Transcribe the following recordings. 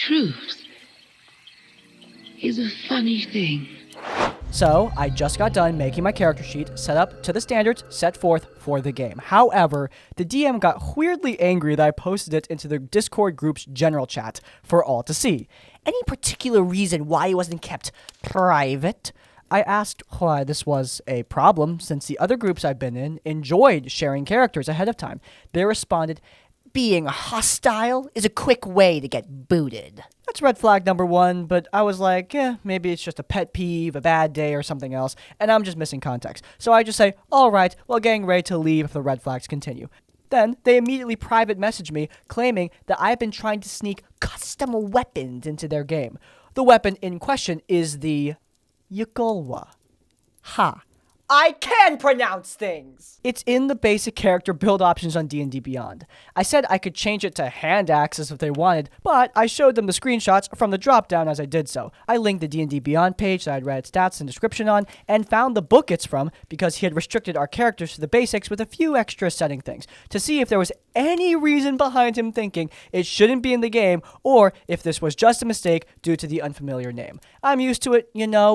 truth is a funny thing. So, I just got done making my character sheet set up to the standards set forth for the game. However, the DM got weirdly angry that I posted it into the Discord group's general chat for all to see. Any particular reason why it wasn't kept private? I asked why this was a problem, since the other groups I've been in enjoyed sharing characters ahead of time. They responded, "Being hostile is a quick way to get booted." That's red flag number one, but I was like, maybe it's just a pet peeve, a bad day, or something else, and I'm just missing context. So I just say, alright, well, getting ready to leave if the red flags continue. Then, they immediately private message me, claiming that I've been trying to sneak custom weapons into their game. The weapon in question is the Yakolwa. Ha. I can pronounce things! It's in the basic character build options on D&D Beyond. I said I could change it to hand axes if they wanted, but I showed them the screenshots from the drop-down as I did so. I linked the D&D Beyond page that I'd read stats and description on, and found the book it's from, because he had restricted our characters to the basics with a few extra setting things, to see if there was any reason behind him thinking it shouldn't be in the game, or if this was just a mistake due to the unfamiliar name. I'm used to it,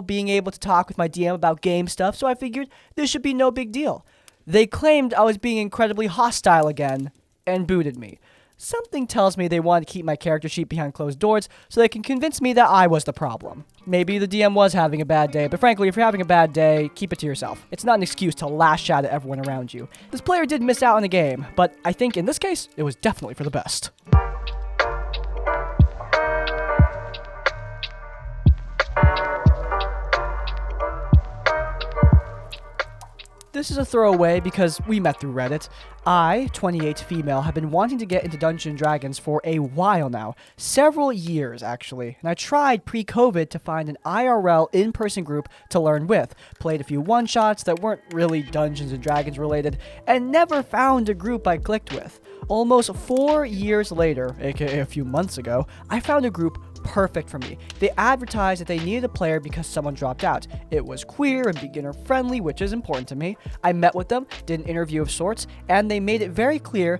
being able to talk with my DM about game stuff, so I figured this should be no big deal. They claimed I was being incredibly hostile again, and booted me. Something tells me they want to keep my character sheet behind closed doors so they can convince me that I was the problem. Maybe the DM was having a bad day, but frankly, if you're having a bad day, keep it to yourself. It's not an excuse to lash out at everyone around you. This player did miss out on the game, but I think in this case, it was definitely for the best. This is a throwaway because we met through Reddit. I, 28 female, have been wanting to get into Dungeons & Dragons for a while now. Several years, actually. And I tried pre-COVID to find an IRL in-person group to learn with. Played a few one-shots that weren't really Dungeons & Dragons related, and never found a group I clicked with. Almost 4 years later, aka a few months ago, I found a group perfect for me. They advertised that they needed a player because someone dropped out. It was queer and beginner friendly, which is important to me. I met with them, did an interview of sorts, and they made it very clear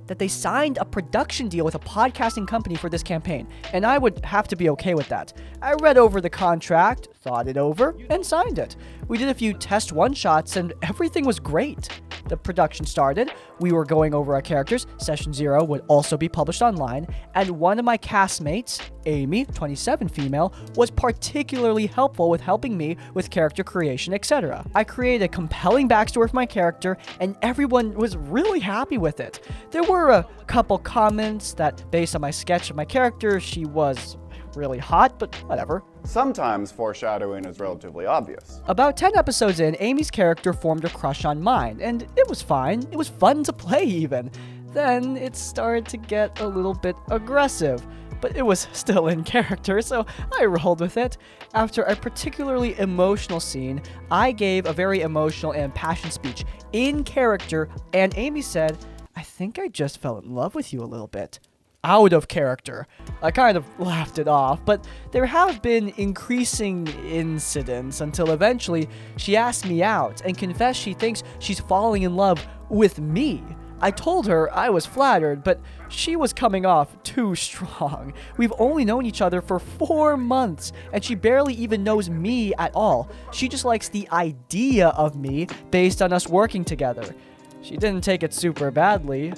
that they signed a production deal with a podcasting company for this campaign, and I would have to be okay with that. I read over the contract, thought it over, and signed it. We did a few test one-shots, and everything was great. The production started, we were going over our characters, Session 0 would also be published online, and one of my castmates, Amy, 27 female, was particularly helpful with helping me with character creation, etc. I created a compelling backstory for my character, and everyone was really happy with it. There were a couple comments that, based on my sketch of my character, she was really hot, but whatever. Sometimes foreshadowing is relatively obvious. About 10 episodes in, Amy's character formed a crush on mine, and it was fine. It was fun to play even. Then it started to get a little bit aggressive, but it was still in character, so I rolled with it. After a particularly emotional scene, I gave a very emotional and impassioned speech in character, and Amy said, "I think I just fell in love with you a little bit." Out of character. I kind of laughed it off, but there have been increasing incidents until eventually she asked me out and confessed she thinks she's falling in love with me. I told her I was flattered, but she was coming off too strong. We've only known each other for 4 months, and she barely even knows me at all. She just likes the idea of me based on us working together. She didn't take it super badly.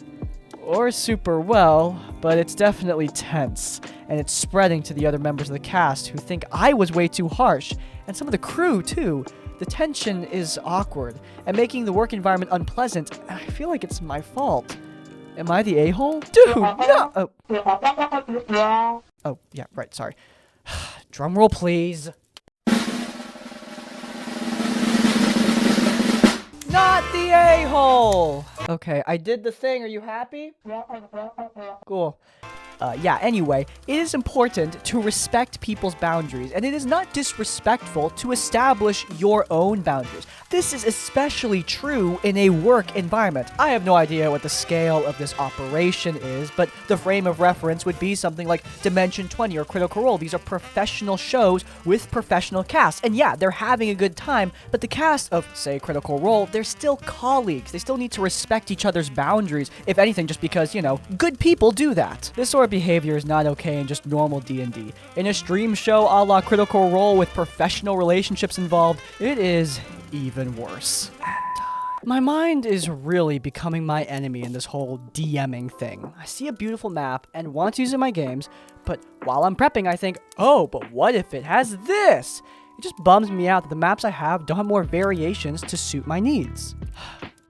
Or super well, but it's definitely tense, and it's spreading to the other members of the cast who think I was way too harsh, and some of the crew too. The tension is awkward, and making the work environment unpleasant, and I feel like it's my fault. Am I the a-hole? Dude, no! Oh, yeah, right, sorry. Drum roll, please. Not the a-hole! Okay, I did the thing. Are you happy? Cool. Anyway, it is important to respect people's boundaries, and it is not disrespectful to establish your own boundaries. This is especially true in a work environment. I have no idea what the scale of this operation is, but the frame of reference would be something like Dimension 20 or Critical Role. These are professional shows with professional casts, and yeah, they're having a good time, but the cast of, say, Critical Role, they're still colleagues. They still need to respect each other's boundaries, if anything, just because, good people do that. This sort sort of behavior is not okay in just normal D&D. In a stream show a la Critical Role with professional relationships involved, it is even worse. My mind is really becoming my enemy in this whole DMing thing. I see a beautiful map and want to use it in my games, but while I'm prepping I think, oh, but what if it has this? It just bums me out that the maps I have don't have more variations to suit my needs.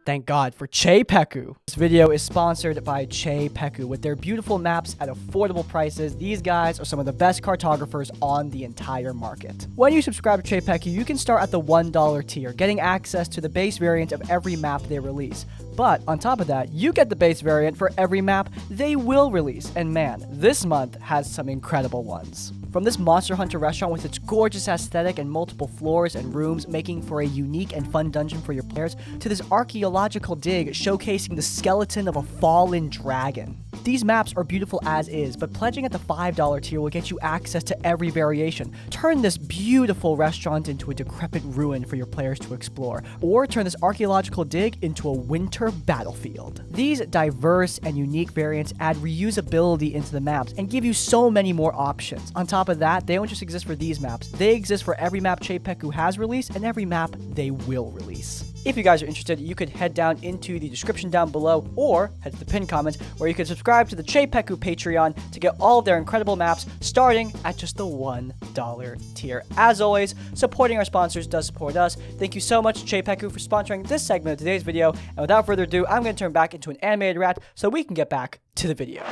Thank God for CzePeku. This video is sponsored by CzePeku. With their beautiful maps at affordable prices, these guys are some of the best cartographers on the entire market. When you subscribe to CzePeku, you can start at the $1 tier, getting access to the base variant of every map they release. But on top of that, you get the base variant for every map they will release. And man, this month has some incredible ones. From this Monster Hunter restaurant with its gorgeous aesthetic and multiple floors and rooms making for a unique and fun dungeon for your players, to this archaeological dig showcasing the skeleton of a fallen dragon. These maps are beautiful as is, but pledging at the $5 tier will get you access to every variation. Turn this beautiful restaurant into a decrepit ruin for your players to explore, or turn this archaeological dig into a winter battlefield. These diverse and unique variants add reusability into the maps and give you so many more options. On top of that, they don't just exist for these maps, they exist for every map CzePeku has released and every map they will release. If you guys are interested, you could head down into the description down below or head to the pinned comment where you can subscribe to the CzePeku Patreon to get all of their incredible maps starting at just the $1 tier. As always, supporting our sponsors does support us. Thank you so much CzePeku for sponsoring this segment of today's video. And without further ado, I'm going to turn back into an animated rat so we can get back to the video.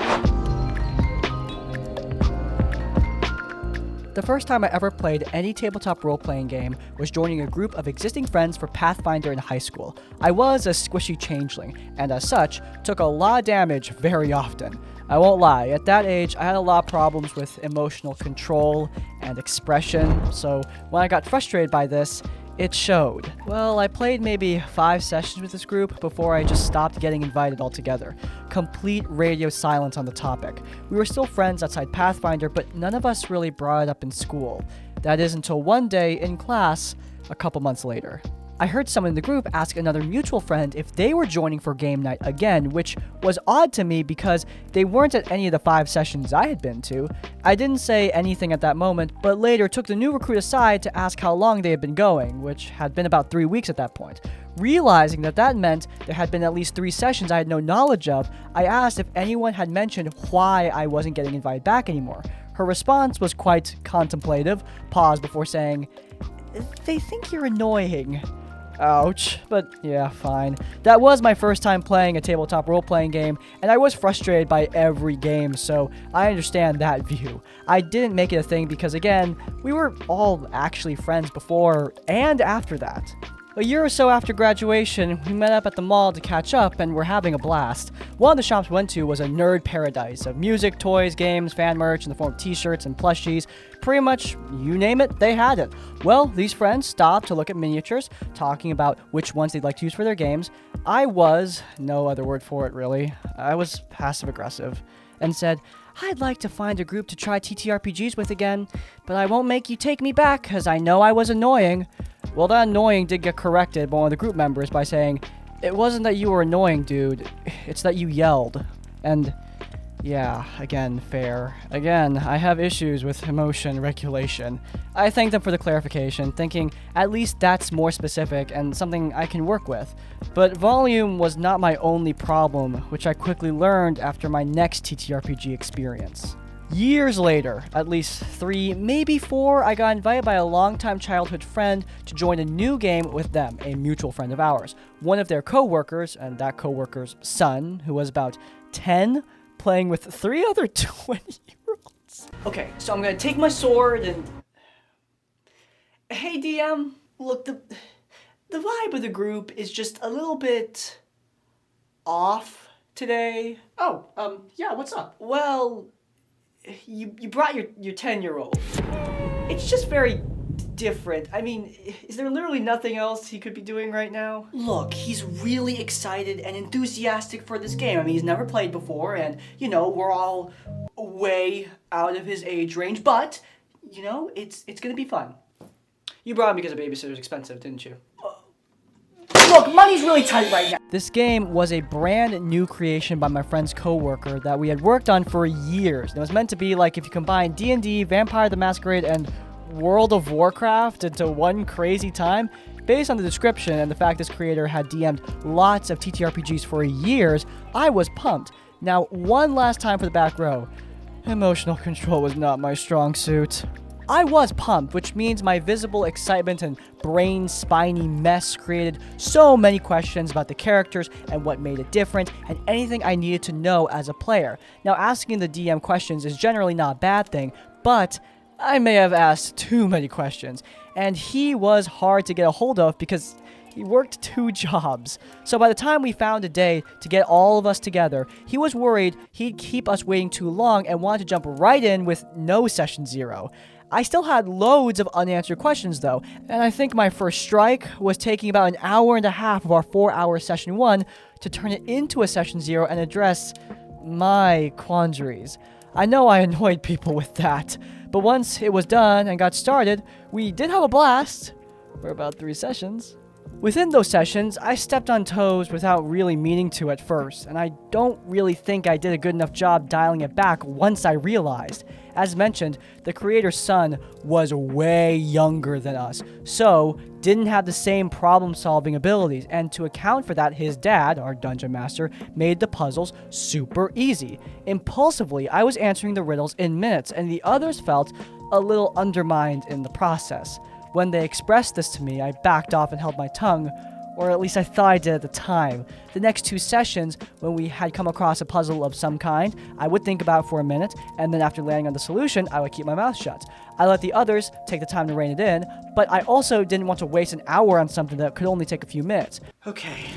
The first time I ever played any tabletop role-playing game was joining a group of existing friends for Pathfinder in high school. I was a squishy changeling, and as such, took a lot of damage very often. I won't lie, at that age, I had a lot of problems with emotional control and expression, so when I got frustrated by this, it showed. Well, I played maybe 5 sessions with this group before I just stopped getting invited altogether. Complete radio silence on the topic. We were still friends outside Pathfinder, but none of us really brought it up in school. That is until one day in class, a couple months later. I heard someone in the group ask another mutual friend if they were joining for game night again, which was odd to me because they weren't at any of the 5 sessions I had been to. I didn't say anything at that moment, but later took the new recruit aside to ask how long they had been going, which had been about 3 weeks at that point. Realizing that meant there had been at least 3 sessions I had no knowledge of, I asked if anyone had mentioned why I wasn't getting invited back anymore. Her response was quite contemplative, paused before saying, "They think you're annoying." Ouch, but yeah, fine. That was my first time playing a tabletop role-playing game, and I was frustrated by every game, so I understand that view. I didn't make it a thing because, again, we were all actually friends before and after that. A year or so after graduation, we met up at the mall to catch up and were having a blast. One of the shops we went to was a nerd paradise of music, toys, games, fan merch in the form of t-shirts and plushies. Pretty much, you name it, they had it. Well, these friends stopped to look at miniatures, talking about which ones they'd like to use for their games. I was, no other word for it really, I was passive-aggressive, and said, "I'd like to find a group to try TTRPGs with again, but I won't make you take me back, cause I know I was annoying." Well, that annoying did get corrected by one of the group members by saying, "It wasn't that you were annoying, dude. It's that you yelled." And yeah, again, fair. Again, I have issues with emotion regulation. I thanked them for the clarification, thinking at least that's more specific and something I can work with. But volume was not my only problem, which I quickly learned after my next TTRPG experience. Years later, at least 3, maybe 4, I got invited by a longtime childhood friend to join a new game with them, a mutual friend of ours. One of their co-workers, and that co-worker's son, who was about 10, playing with 3 other 20-year-olds. Okay, so I'm gonna take my sword and... Hey DM, look, the vibe of the group is just a little bit off today. Oh, yeah, what's up? Well, you brought your 10-year-old. It's just very different. I mean, is there literally nothing else he could be doing right now? Look, he's really excited and enthusiastic for this game. I mean, he's never played before, and, you know, we're all way out of his age range, but, you know, it's gonna be fun. You brought him because a babysitter's expensive, didn't you? Look, money's really tight right now. This game was a brand new creation by my friend's coworker that we had worked on for years. It was meant to be like if you combine D&D, Vampire the Masquerade, and World of Warcraft into one crazy time. Based on the description and the fact this creator had DM'd lots of TTRPGs for years, I was pumped. Now, one last time for the back row. Emotional control was not my strong suit. I was pumped, which means my visible excitement and brain spiny mess created so many questions about the characters and what made it different and anything I needed to know as a player. Now, asking the DM questions is generally not a bad thing, but I may have asked too many questions, and he was hard to get a hold of because he worked 2 jobs. So by the time we found a day to get all of us together, he was worried he'd keep us waiting too long and wanted to jump right in with no session 0. I still had loads of unanswered questions though, and I think my first strike was taking about an hour and a half of our 4-hour session 1 to turn it into a session 0 and address my quandaries. I know I annoyed people with that, but once it was done and got started, we did have a blast for about 3 sessions. Within those sessions, I stepped on toes without really meaning to at first, and I don't really think I did a good enough job dialing it back once I realized. As mentioned, the creator's son was way younger than us, so didn't have the same problem-solving abilities, and to account for that, his dad, our dungeon master, made the puzzles super easy. Impulsively, I was answering the riddles in minutes, and the others felt a little undermined in the process. When they expressed this to me, I backed off and held my tongue, or at least I thought I did at the time. The next 2 sessions, when we had come across a puzzle of some kind, I would think about it for a minute, and then after landing on the solution, I would keep my mouth shut. I let the others take the time to rein it in, but I also didn't want to waste an hour on something that could only take a few minutes. Okay.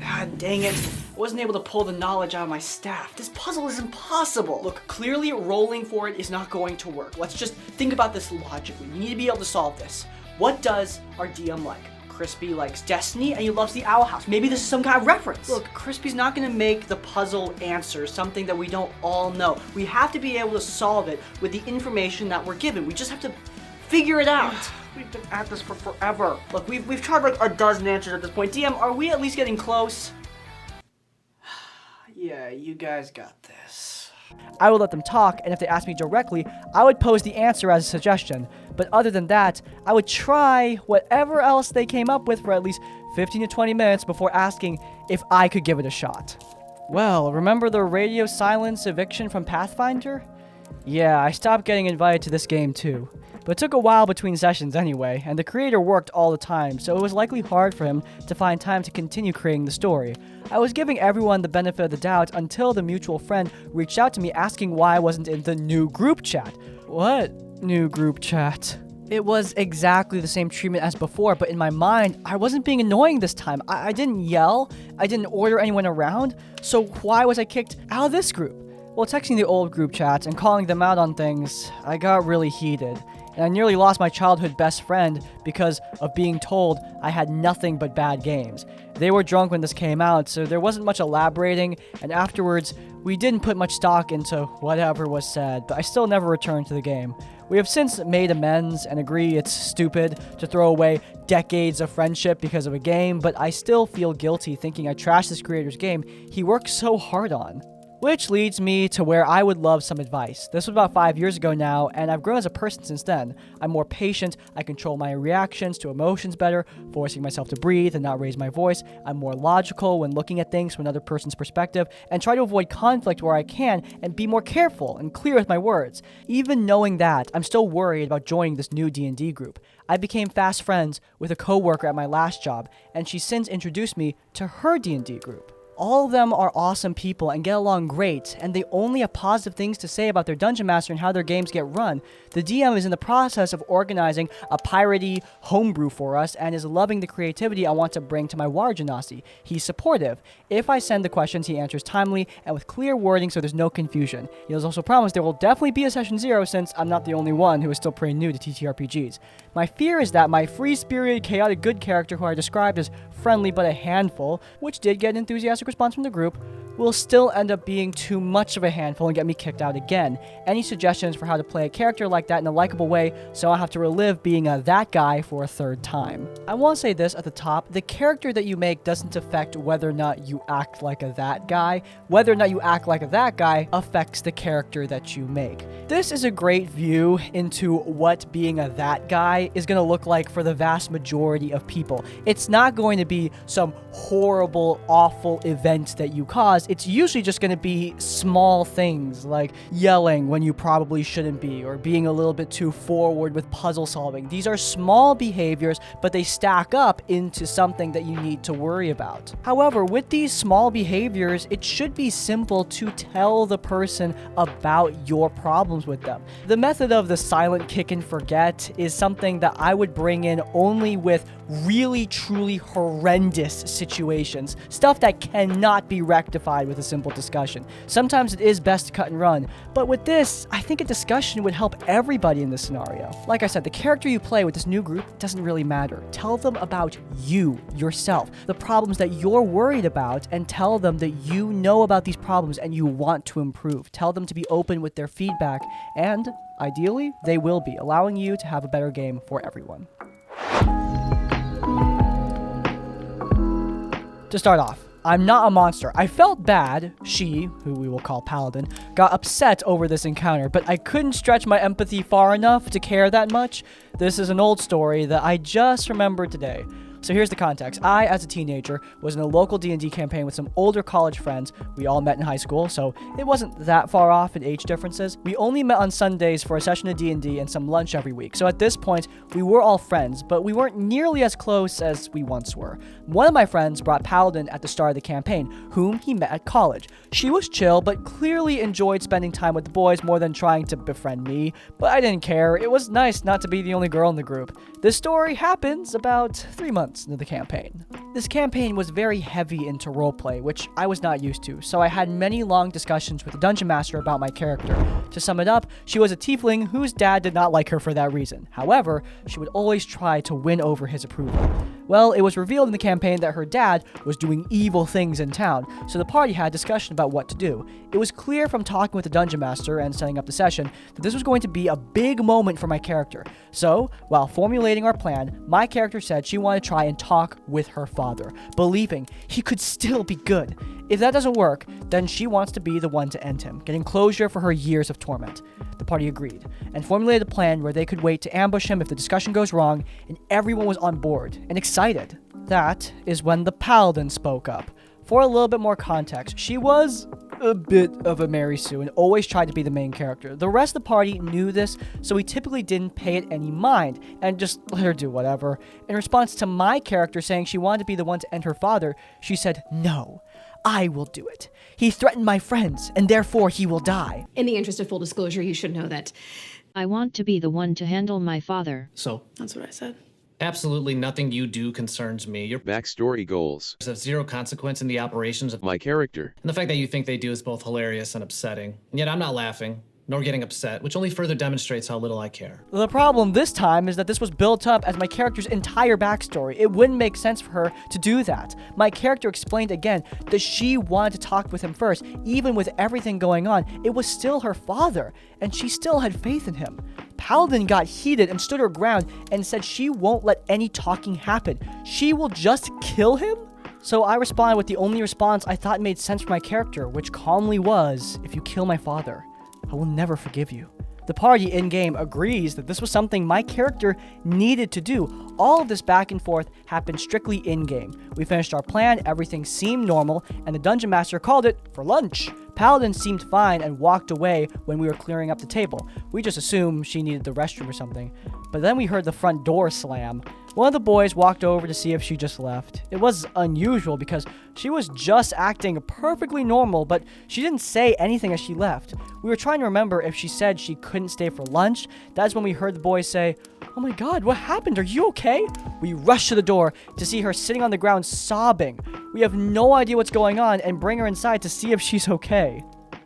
God dang it. I wasn't able to pull the knowledge out of my staff. This puzzle is impossible. Look, clearly rolling for it is not going to work. Let's just think about this logically. We need to be able to solve this. What does our DM like? Crispy likes Destiny and he loves the Owl House. Maybe this is some kind of reference. Look, Crispy's not gonna make the puzzle answer something that we don't all know. We have to be able to solve it with the information that we're given. We just have to figure it out. We've been at this for forever. Look, we've tried like a dozen answers at this point. DM, are we at least getting close? Yeah, you guys got this. I would let them talk, and if they asked me directly, I would pose the answer as a suggestion. But other than that, I would try whatever else they came up with for at least 15 to 20 minutes before asking if I could give it a shot. Well, remember the radio silence eviction from Pathfinder? Yeah, I stopped getting invited to this game too. But it took a while between sessions anyway, and the creator worked all the time, so it was likely hard for him to find time to continue creating the story. I was giving everyone the benefit of the doubt until the mutual friend reached out to me asking why I wasn't in the new group chat. What new group chat? It was exactly the same treatment as before, but in my mind, I wasn't being annoying this time. I didn't yell, I didn't order anyone around, so why was I kicked out of this group? While texting the old group chats and calling them out on things, I got really heated. And I nearly lost my childhood best friend because of being told I had nothing but bad games. They were drunk when this came out, so there wasn't much elaborating, and afterwards, we didn't put much stock into whatever was said, but I still never returned to the game. We have since made amends and agree it's stupid to throw away decades of friendship because of a game, but I still feel guilty thinking I trashed this creator's game he worked so hard on. Which leads me to where I would love some advice. This was about 5 years ago now, and I've grown as a person since then. I'm more patient, I control my reactions to emotions better, forcing myself to breathe and not raise my voice. I'm more logical when looking at things from another person's perspective, and try to avoid conflict where I can, and be more careful and clear with my words. Even knowing that, I'm still worried about joining this new D&D group. I became fast friends with a coworker at my last job, and she's since introduced me to her D&D group. All of them are awesome people and get along great, and they only have positive things to say about their dungeon master and how their games get run. The DM is in the process of organizing a piratey homebrew for us and is loving the creativity I want to bring to my WAR Genasi. He's supportive. If I send the questions, he answers timely and with clear wording so there's no confusion. He has also promised there will definitely be a session 0 since I'm not the only one who is still pretty new to TTRPGs. My fear is that my free-spirited, chaotic good character who I described as friendly but a handful, which did get an enthusiastic response from the group, will still end up being too much of a handful and get me kicked out again. Any suggestions for how to play a character like that in a likable way so I have to relive being that guy for a third time? I want to say this at the top, the character that you make doesn't affect whether or not you act like that guy. Whether or not you act like that guy affects the character that you make. This is a great view into what being that guy is going to look like for the vast majority of people. It's not going to be some horrible, awful event that you cause. It's usually just going to be small things like yelling when you probably shouldn't be, or being a little bit too forward with puzzle solving. These are small behaviors, but they stack up into something that you need to worry about. However, with these small behaviors, it should be simple to tell the person about your problems with them. The method of the silent kick and forget is something that I would bring in only with really truly horrendous situations, stuff that cannot be rectified with a simple discussion. Sometimes it is best to cut and run, but with this, I think a discussion would help everybody in this scenario. Like I said, the character you play with this new group doesn't really matter. Tell them about you, yourself, the problems that you're worried about, and tell them that you know about these problems and you want to improve. Tell them to be open with their feedback, and ideally, they will be, allowing you to have a better game for everyone. To start off, I'm not a monster. I felt bad. She, who we will call Paladin, got upset over this encounter, but I couldn't stretch my empathy far enough to care that much. This is an old story that I just remembered today. So here's the context. I, as a teenager, was in a local D&D campaign with some older college friends. We all met in high school, so it wasn't that far off in age differences. We only met on Sundays for a session of D&D and some lunch every week. So at this point, we were all friends, but we weren't nearly as close as we once were. One of my friends brought Paladin at the start of the campaign, whom he met at college. She was chill, but clearly enjoyed spending time with the boys more than trying to befriend me, but I didn't care. It was nice not to be the only girl in the group. This story happens about 3 months into the campaign. This campaign was very heavy into roleplay, which I was not used to, so I had many long discussions with the dungeon master about my character. To sum it up, she was a tiefling whose dad did not like her for that reason. However, she would always try to win over his approval. Well, it was revealed in the campaign that her dad was doing evil things in town, so the party had a discussion about what to do. It was clear from talking with the dungeon master and setting up the session that this was going to be a big moment for my character. So, while formulating our plan, my character said she wanted to try and talk with her father, believing he could still be good. If that doesn't work, then she wants to be the one to end him, getting closure for her years of torment. The party agreed, and formulated a plan where they could wait to ambush him if the discussion goes wrong, and everyone was on board and excited. That is when the Paladin spoke up. For a little bit more context, she was a bit of a Mary Sue and always tried to be the main character. The rest of the party knew this, so we typically didn't pay it any mind and just let her do whatever. In response to my character saying she wanted to be the one to end her father, she said, "No, I will do it. He threatened my friends, and therefore he will die." In the interest of full disclosure, you should know that I want to be the one to handle my father. So, that's what I said. absolutely nothing you do concerns me. Your Backstory goals. have zero consequence in the operations of My character. and the fact that you think they do is both hilarious and upsetting. And yet I'm not laughing, nor getting upset, which only further demonstrates how little I care. The problem this time is that this was built up as my character's entire backstory. It wouldn't make sense for her to do that. My character explained again that she wanted to talk with him first. Even with everything going on, it was still her father, and she still had faith in him. Paladin got heated and stood her ground and said she won't let any talking happen. She will just kill him? So I responded with the only response I thought made sense for my character, which calmly was, "If you kill my father, I will never forgive you." The party in-game agrees that this was something my character needed to do. All of this back and forth happened strictly in-game. We finished our plan, everything seemed normal, and the dungeon master called it for lunch. Paladin seemed fine and walked away when we were clearing up the table. We just assumed she needed the restroom or something. But then we heard the front door slam. One of the boys walked over to see if she just left. It was unusual because she was just acting perfectly normal, but she didn't say anything as she left. We were trying to remember if she said she couldn't stay for lunch. That's when we heard the boys say, "Oh my god, what happened? Are you okay?" We rushed to the door to see her sitting on the ground sobbing. We have no idea what's going on and bring her inside to see if she's okay.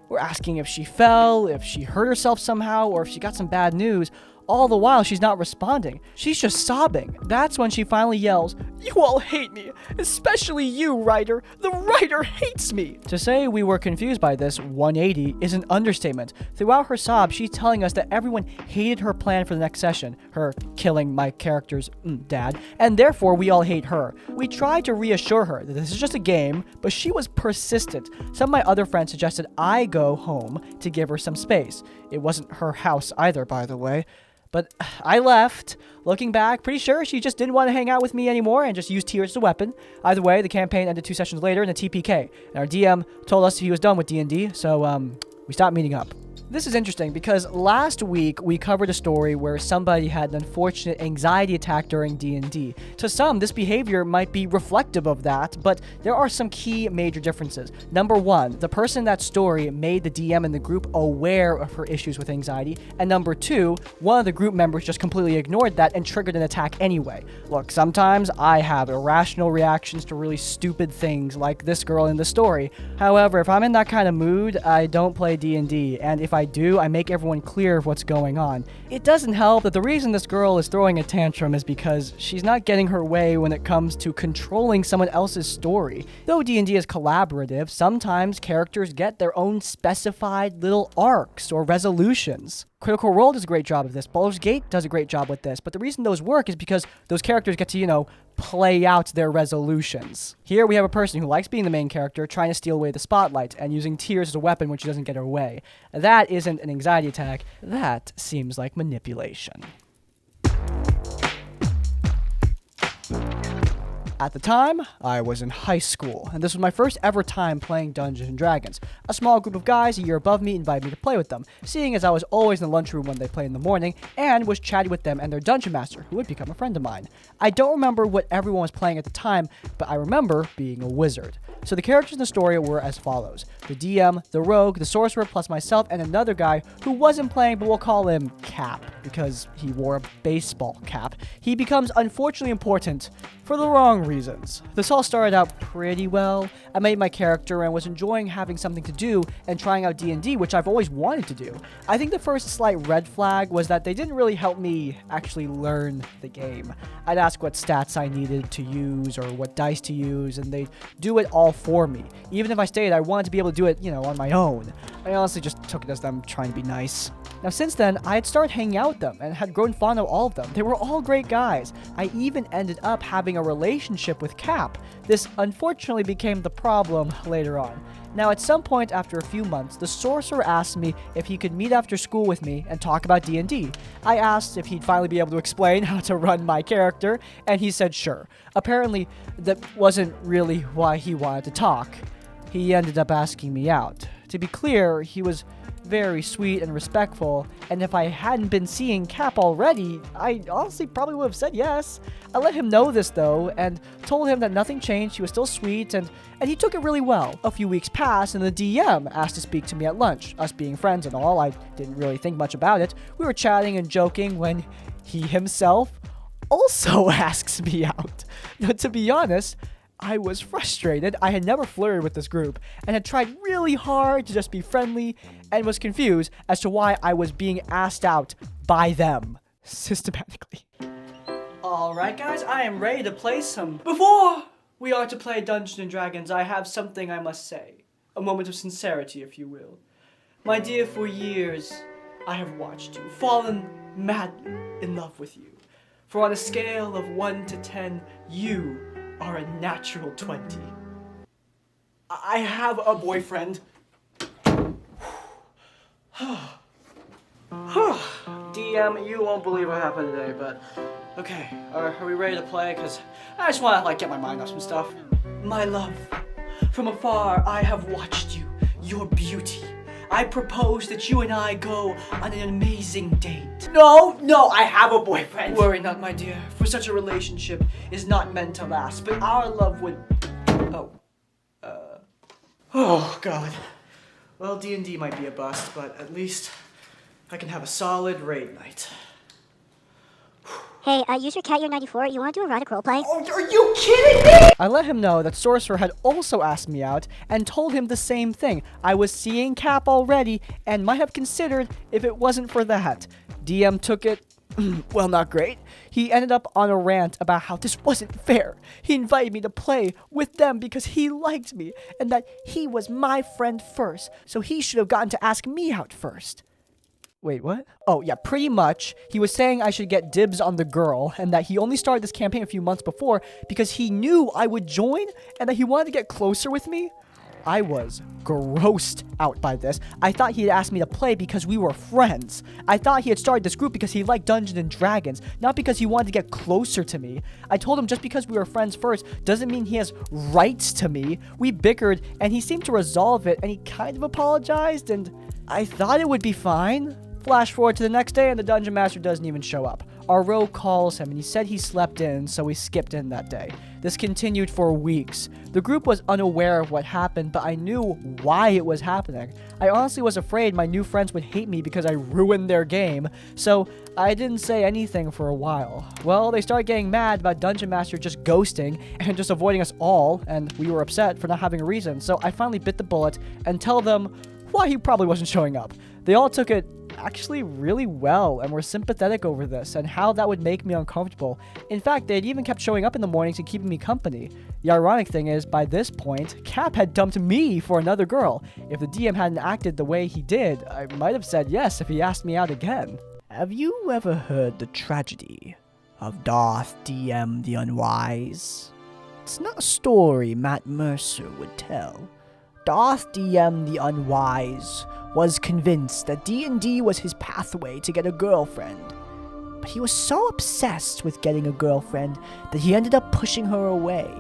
We're asking if she fell, if she hurt herself somehow, or if she got some bad news. All the while, she's not responding. She's just sobbing. That's when she finally yells, "You all hate me, especially you, writer. The writer hates me." To say we were confused by this 180 is an understatement. Throughout her sob, she's telling us that everyone hated her plan for the next session, her killing my character's dad, and therefore we all hate her. We tried to reassure her that this is just a game, but she was persistent. Some of my other friends suggested I go home to give her some space. It wasn't her house either, by the way. But I left. Looking back, pretty sure she just didn't want to hang out with me anymore and just used tears as a weapon. Either way, the campaign ended 2 sessions later in a TPK. And our DM told us he was done with D&D, so we stopped meeting up. This is interesting because last week we covered a story where somebody had an unfortunate anxiety attack during D&D. To some, this behavior might be reflective of that, but there are some key major differences. Number one, the person in that story made the DM and the group aware of her issues with anxiety. And number two, one of the group members just completely ignored that and triggered an attack anyway. Look, sometimes I have irrational reactions to really stupid things like this girl in the story. However, if I'm in that kind of mood, I don't play D&D, and if I do, I make everyone clear of what's going on. It doesn't help that the reason this girl is throwing a tantrum is because she's not getting her way when it comes to controlling someone else's story. Though D&D is collaborative, sometimes characters get their own specified little arcs or resolutions. Critical Role does a great job of this. Baldur's Gate does a great job with this. But the reason those work is because those characters get to, play out their resolutions. Here we have a person who likes being the main character, trying to steal away the spotlight, and using tears as a weapon when she doesn't get her way. That isn't an anxiety attack. That seems like manipulation. At the time, I was in high school, and this was my first ever time playing Dungeons & Dragons. A small group of guys a year above me invited me to play with them, seeing as I was always in the lunchroom when they played in the morning, and was chatting with them and their dungeon master, who would become a friend of mine. I don't remember what everyone was playing at the time, but I remember being a wizard. So the characters in the story were as follows: the DM, the rogue, the sorcerer, plus myself, and another guy who wasn't playing, but we'll call him Cap, because he wore a baseball cap. He becomes unfortunately important for the wrong reasons. This all started out pretty well. I made my character and was enjoying having something to do and trying out D&D, which I've always wanted to do. I think the first slight red flag was that they didn't really help me actually learn the game. I'd ask what stats I needed to use or what dice to use, and they'd do it all for me. Even if I stayed, I wanted to be able to do it, on my own. I honestly just took it as them trying to be nice. Now, since then, I had started hanging out with them and had grown fond of all of them. They were all great guys. I even ended up having a relationship with Cap. This unfortunately became the problem later on. Now, at some point after a few months, the sorcerer asked me if he could meet after school with me and talk about D&D. I asked if he'd finally be able to explain how to run my character, and he said sure. Apparently, that wasn't really why he wanted to talk. He ended up asking me out. To be clear, he was very sweet and respectful, and if I hadn't been seeing Cap already, I honestly probably would have said yes. I let him know this though, and told him that nothing changed, he was still sweet, and he took it really well. A few weeks passed, and the DM asked to speak to me at lunch. Us being friends and all, I didn't really think much about it. We were chatting and joking when he himself also asks me out. Now, to be honest, I was frustrated. I had never flirted with this group and had tried really hard to just be friendly and was confused as to why I was being asked out by them systematically. Alright guys, I am ready to play some. Before we are to play Dungeons & Dragons, I have something I must say. A moment of sincerity, if you will. My dear, for years, I have watched you, fallen madly in love with you. For on a scale of 1 to 10, you are a natural 20. I have a boyfriend. DM, you won't believe what happened today, but okay, are we ready to play? Because I just want to get my mind off some stuff. My love, from afar I have watched you, your beauty. I propose that you and I go on an amazing date. No, I have a boyfriend. Worry not, my dear, for such a relationship is not meant to last, but our love would... Oh, God. Well, D&D might be a bust, but at least I can have a solid raid night. Hey, user cat year 94, you want to do erotic roleplay? Oh, are you kidding me? I let him know that Sorcerer had also asked me out and told him the same thing. I was seeing Cap already and might have considered if it wasn't for that. DM took it well, not great. He ended up on a rant about how this wasn't fair. He invited me to play with them because he liked me, and that he was my friend first, so he should have gotten to ask me out first. Wait, what? Oh, yeah, pretty much. He was saying I should get dibs on the girl, and that he only started this campaign a few months before because he knew I would join, and that he wanted to get closer with me. I was grossed out by this. I thought he had asked me to play because we were friends. I thought he had started this group because he liked Dungeons and Dragons, not because he wanted to get closer to me. I told him just because we were friends first doesn't mean he has rights to me. We bickered, and he seemed to resolve it, and he kind of apologized, and I thought it would be fine. Flash forward to the next day, and the Dungeon Master doesn't even show up. Our row calls him, and he said he slept in, so we skipped in that day. This continued for weeks. The group was unaware of what happened, but I knew why it was happening. I honestly was afraid my new friends would hate me because I ruined their game, so I didn't say anything for a while. Well, they started getting mad about Dungeon Master just ghosting and just avoiding us all, and we were upset for not having a reason, so I finally bit the bullet and tell them why he probably wasn't showing up. They all took it actually really well and were sympathetic over this and how that would make me uncomfortable. In fact, they had even kept showing up in the mornings and keeping me company. The ironic thing is, by this point, Cap had dumped me for another girl. If the DM hadn't acted the way he did, I might have said yes if he asked me out again. Have you ever heard the tragedy of Darth DM the Unwise? It's not a story Matt Mercer would tell. Darth DM the Unwise was convinced that D&D was his pathway to get a girlfriend. But he was so obsessed with getting a girlfriend that he ended up pushing her away.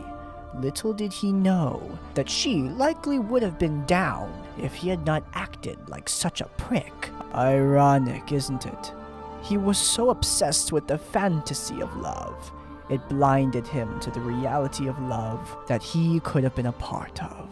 Little did he know that she likely would have been down if he had not acted like such a prick. Ironic, isn't it? He was so obsessed with the fantasy of love, it blinded him to the reality of love that he could have been a part of.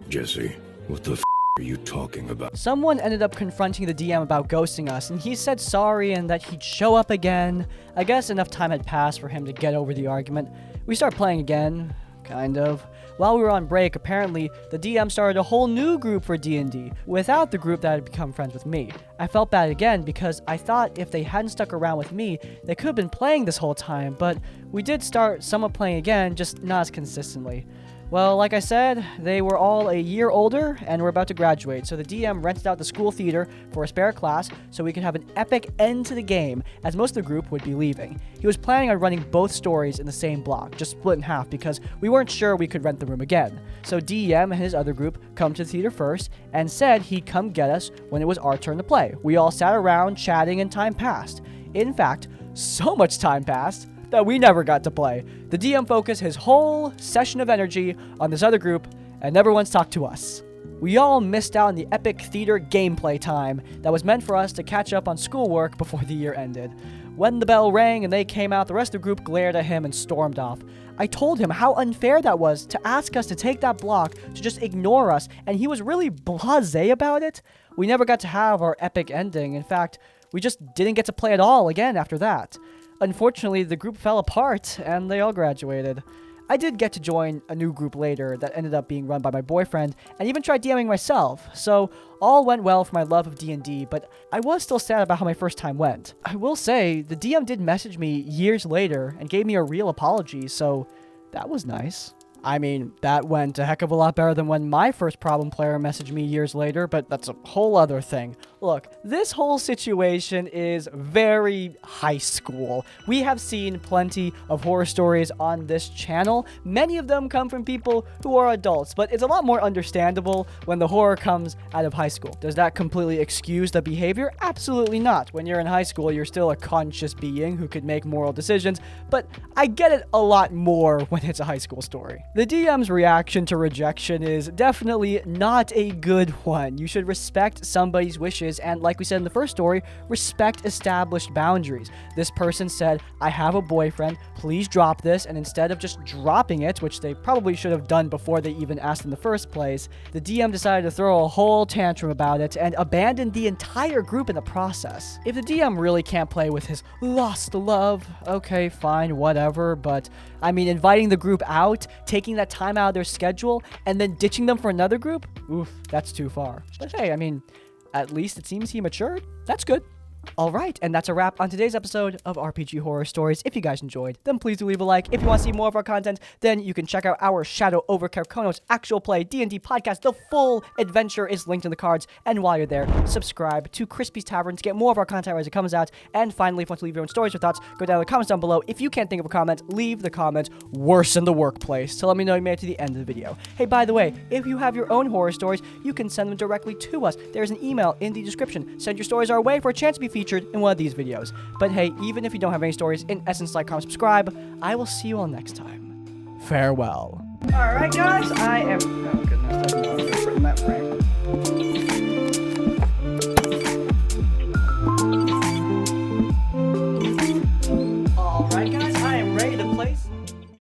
Jesse, what the are you talking about? Someone ended up confronting the DM about ghosting us, and he said sorry and that he'd show up again. I guess enough time had passed for him to get over the argument. We started playing again, kind of. While we were on break, apparently, the DM started a whole new group for D&D, without the group that had become friends with me. I felt bad again because I thought if they hadn't stuck around with me, they could have been playing this whole time, but we did start somewhat playing again, just not as consistently. Well, like I said, they were all a year older and were about to graduate, so the DM rented out the school theater for a spare class so we could have an epic end to the game, as most of the group would be leaving. He was planning on running both stories in the same block, just split in half because we weren't sure we could rent the room again. So DM and his other group come to the theater first and said he'd come get us when it was our turn to play. We all sat around chatting and time passed. In fact, so much time passed that we never got to play. The DM focused his whole session of energy on this other group and never once talked to us. We all missed out on the epic theater gameplay time that was meant for us to catch up on schoolwork before the year ended. When the bell rang and they came out, the rest of the group glared at him and stormed off. I told him how unfair that was to ask us to take that block to just ignore us, and he was really blasé about it. We never got to have our epic ending. In fact, we just didn't get to play at all again after that. Unfortunately, the group fell apart, and they all graduated. I did get to join a new group later that ended up being run by my boyfriend, and even tried DMing myself, so all went well for my love of D&D, but I was still sad about how my first time went. I will say, the DM did message me years later and gave me a real apology, so that was nice. I mean, that went a heck of a lot better than when my first problem player messaged me years later, but that's a whole other thing. Look, this whole situation is very high school. We have seen plenty of horror stories on this channel. Many of them come from people who are adults, but it's a lot more understandable when the horror comes out of high school. Does that completely excuse the behavior? Absolutely not. When you're in high school, you're still a conscious being who could make moral decisions, but I get it a lot more when it's a high school story. The DM's reaction to rejection is definitely not a good one. You should respect somebody's wishes and, like we said in the first story, respect established boundaries. This person said, I have a boyfriend, please drop this, and instead of just dropping it, which they probably should have done before they even asked in the first place, the DM decided to throw a whole tantrum about it and abandoned the entire group in the process. If the DM really can't play with his lost love, okay, fine, whatever, but I mean, inviting the group out, taking that time out of their schedule, and then ditching them for another group? Oof, that's too far. But hey, I mean, at least it seems he matured. That's good. All right, and that's a wrap on today's episode of RPG Horror Stories. If you guys enjoyed, then please do leave a like. If you want to see more of our content, then you can check out our Shadow over Carconos actual play D&D podcast. The full adventure is linked in the cards. And while you're there, subscribe to Crispy's Tavern to get more of our content as it comes out. And finally, if you want to leave your own stories or thoughts, go down in the comments down below. If you can't think of a comment, leave the comment worse in the workplace to let me know you made it to the end of the video. Hey, by the way, if you have your own horror stories, you can send them directly to us. There's an email in the description. Send your stories our way for a chance to be featured in one of these videos. But hey, even if you don't have any stories, in essence, like, comment, subscribe. I will see you all next time. Farewell. Alright guys, I am